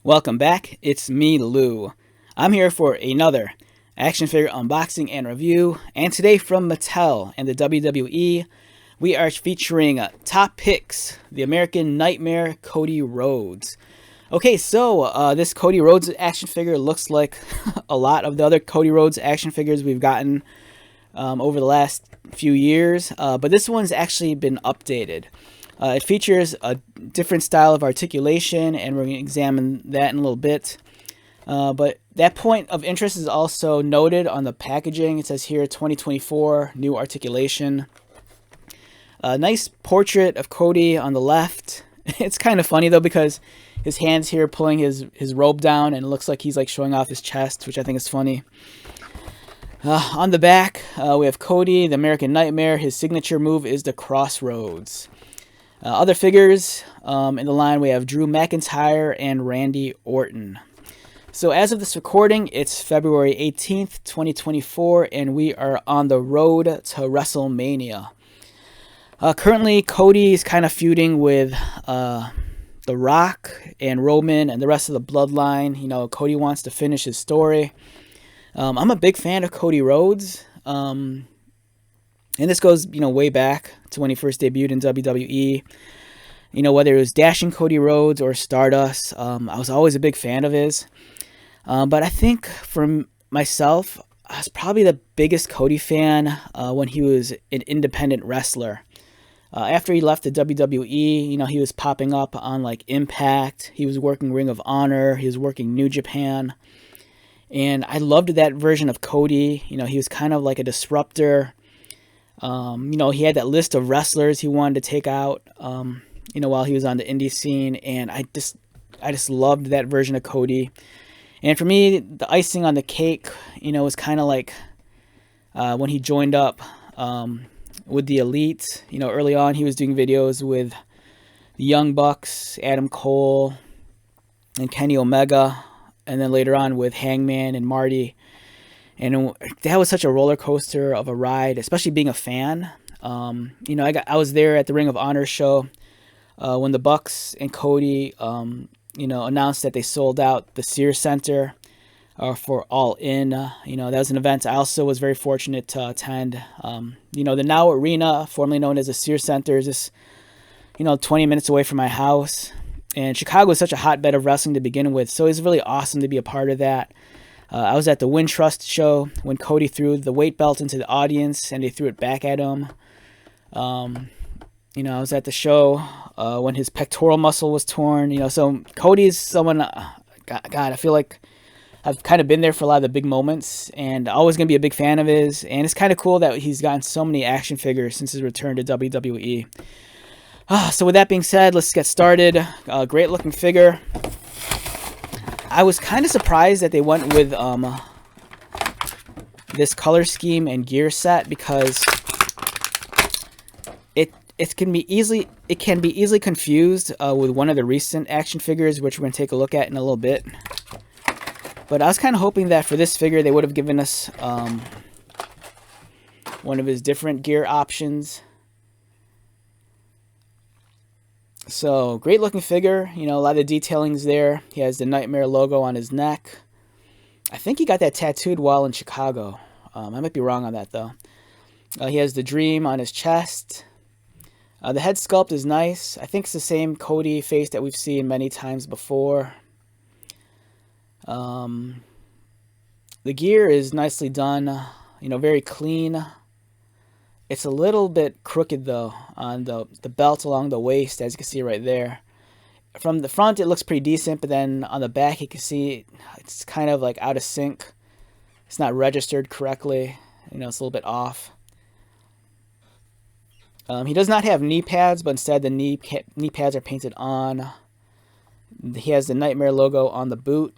Welcome back, it's me, Lou. I'm here for another action figure unboxing and review, and today from Mattel and the WWE, we are featuring Top Picks, the American Nightmare Cody Rhodes. Okay, so this Cody Rhodes action figure looks like a lot of the other Cody Rhodes action figures we've gotten over the last few years, but this one's actually been updated. It features a different style of articulation, and we're going to examine that in a little bit. But that point of interest is also noted on the packaging. It says here 2024 new articulation. A nice portrait of Cody on the left. It's kind of funny though because his hands here pulling his robe down, and it looks like he's like showing off his chest, which I think is funny. On the back, we have Cody, the American Nightmare. His signature move is the Crossroads. Other figures in the line, we have Drew McIntyre and Randy Orton. So as of this recording, it's February 18th, 2024, and we are on the road to WrestleMania. Currently, Cody is kind of feuding with The Rock and Roman and the rest of the bloodline. You know, Cody wants to finish his story. I'm a big fan of Cody Rhodes. And this goes, way back to when he first debuted in WWE. Whether it was Dashing Cody Rhodes or Stardust, I was always a big fan of his. But I think for myself, I was probably the biggest Cody fan when he was an independent wrestler. After he left the WWE, he was popping up on like Impact. He was working Ring of Honor. He was working New Japan. And I loved that version of Cody. He was kind of like a disruptor. He had that list of wrestlers he wanted to take out, while he was on the indie scene, and I just loved that version of Cody. And for me, the icing on the cake, was kind of like when he joined up with the Elite. Early on, he was doing videos with the Young Bucks, Adam Cole, and Kenny Omega, and then later on with Hangman and Marty. And that was such a roller coaster of a ride, especially being a fan. I was there at the Ring of Honor show when the Bucks and Cody, announced that they sold out the Sears Center for All In. That was an event I also was very fortunate to attend. The Now Arena, formerly known as the Sears Center, is just, 20 minutes away from my house. And Chicago is such a hotbed of wrestling to begin with, so it was really awesome to be a part of that. I was at the Win Trust show when Cody threw the weight belt into the audience and they threw it back at him. I was at the show when his pectoral muscle was torn. So Cody's someone, God, I feel like I've kind of been there for a lot of the big moments, and always going to be a big fan of his. And it's kind of cool that he's gotten so many action figures since his return to WWE. So with that being said, let's get started. Great looking figure. I was kind of surprised that they went with this color scheme and gear set, because it can be easily confused with one of the recent action figures, which we're going to take a look at in a little bit. But I was kind of hoping that for this figure they would have given us one of his different gear options. So, great looking figure. A lot of the detailing's there. He has the Nightmare logo on his neck. I think he got that tattooed while in Chicago. I might be wrong on that, though. He has the Dream on his chest. The head sculpt is nice. I think it's the same Cody face that we've seen many times before. The gear is nicely done. Very clean. It's a little bit crooked, though, on the belt along the waist, as you can see right there. From the front, it looks pretty decent, but then on the back, you can see it's kind of like out of sync. It's not registered correctly. It's a little bit off. He does not have knee pads, but instead the knee pads are painted on. He has the Nightmare logo on the boot.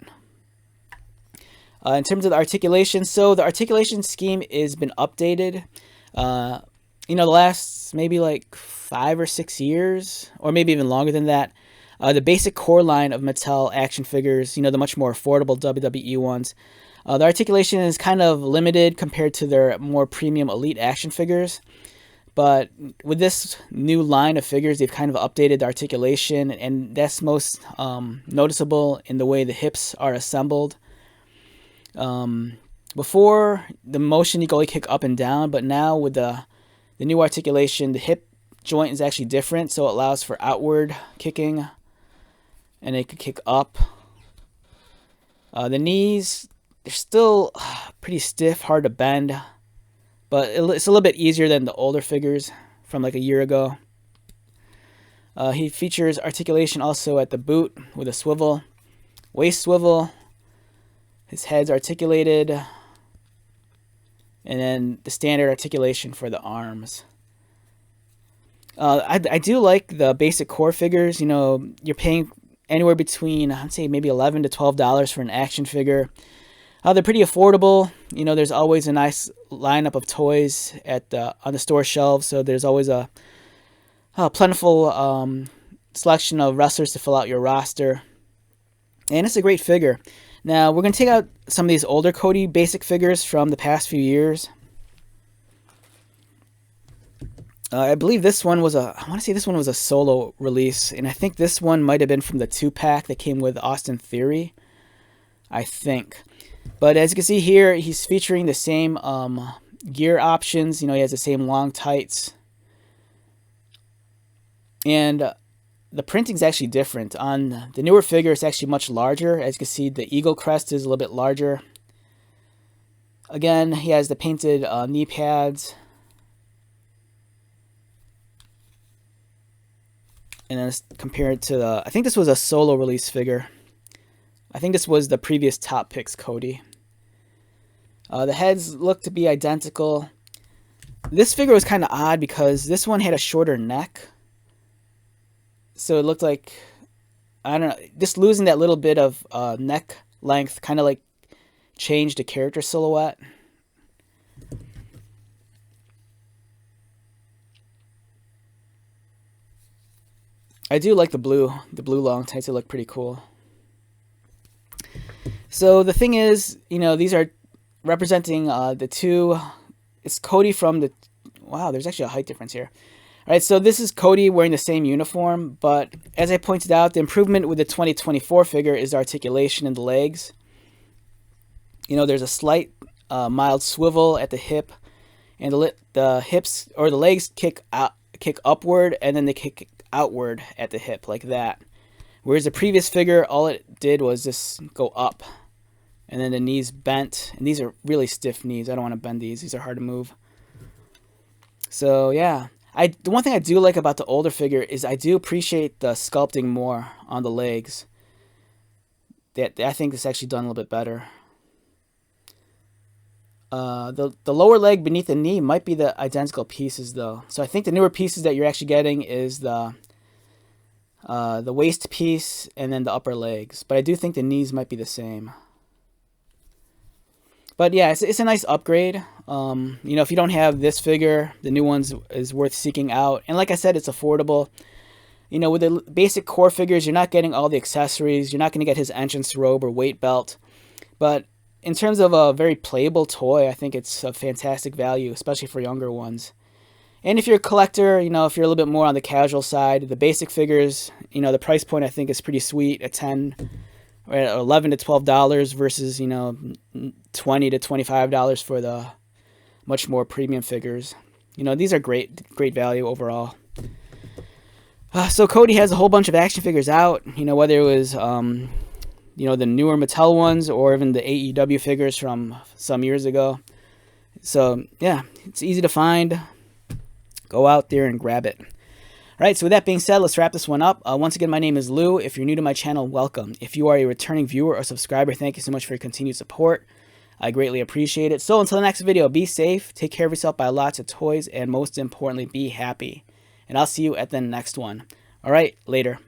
In terms of the articulation, so the articulation scheme has been updated. The last maybe like 5 or 6 years, or maybe even longer than that. The basic core line of Mattel action figures, the much more affordable WWE ones, the articulation is kind of limited compared to their more premium Elite action figures. But with this new line of figures, they've kind of updated the articulation, and that's most noticeable in the way the hips are assembled. Before, the motion you could only kick up and down, but now with the new articulation, the hip joint is actually different, so it allows for outward kicking, and it could kick up. The knees, they're still pretty stiff, hard to bend, but it's a little bit easier than the older figures from like a year ago. He features articulation also at the boot with a swivel, waist swivel. His head's articulated, and then the standard articulation for the arms. I do like the basic core figures. You know, you're paying anywhere between, I'd say maybe $11 to $12 for an action figure. They're pretty affordable. You know, there's always a nice lineup of toys on the store shelves, so there's always a plentiful selection of wrestlers to fill out your roster. And it's a great figure. Now, we're going to take out some of these older Cody basic figures from the past few years. I believe this one was I want to say this one was a solo release, and I think this one might have been from the 2-pack that came with Austin Theory, I think. But as you can see here, he's featuring the same gear options. You know, he has the same long tights. And the printing's actually different. On the newer figure, it's actually much larger. As you can see, the eagle crest is a little bit larger. Again, he has the painted knee pads. And then compared to I think this was a solo release figure. I think this was the previous Top Picks Cody. The heads look to be identical. This figure was kind of odd because this one had a shorter neck. So it looked like, I don't know, just losing that little bit of neck length kind of like changed the character silhouette. I do like the blue long tights. They look pretty cool. So the thing is, you know, these are representing the two. It's Cody from the, wow, there's actually a height difference here. All right, so this is Cody wearing the same uniform, but as I pointed out, the improvement with the 2024 figure is the articulation in the legs. You know, there's a slight mild swivel at the hip, and the hips or the legs kick upward, and then they kick outward at the hip like that. Whereas the previous figure, all it did was just go up, and then the knees bent, and these are really stiff knees. I don't want to bend these. These are hard to move. So yeah, the one thing I do like about the older figure is I do appreciate the sculpting more on the legs. I think it's actually done a little bit better. The lower leg beneath the knee might be the identical pieces though. So I think the newer pieces that you're actually getting is the waist piece and then the upper legs. But I do think the knees might be the same. But yeah, it's a nice upgrade. You know, if you don't have this figure, the new one's is worth seeking out. And like I said, it's affordable. You know, with the basic core figures, you're not getting all the accessories. You're not going to get his entrance robe or weight belt. But in terms of a very playable toy, I think it's a fantastic value, especially for younger ones. And if you're a collector, you know, if you're a little bit more on the casual side, the basic figures, you know, the price point I think is pretty sweet at $11 to $12 versus, you know, $20 to $25 for the much more premium figures. You know, these are great value overall. So Cody has a whole bunch of action figures out, you know, whether it was you know, the newer Mattel ones or even the AEW figures from some years ago. So yeah, it's easy to find. Go out there and grab it. All right, so with that being said, let's wrap this one up. Once again, my name is Lou. If you're new to my channel, welcome. If you are a returning viewer or subscriber, thank you so much for your continued support. I greatly appreciate it. So until the next video, be safe, take care of yourself, buy lots of toys, and most importantly, be happy. And I'll see you at the next one. All right, later.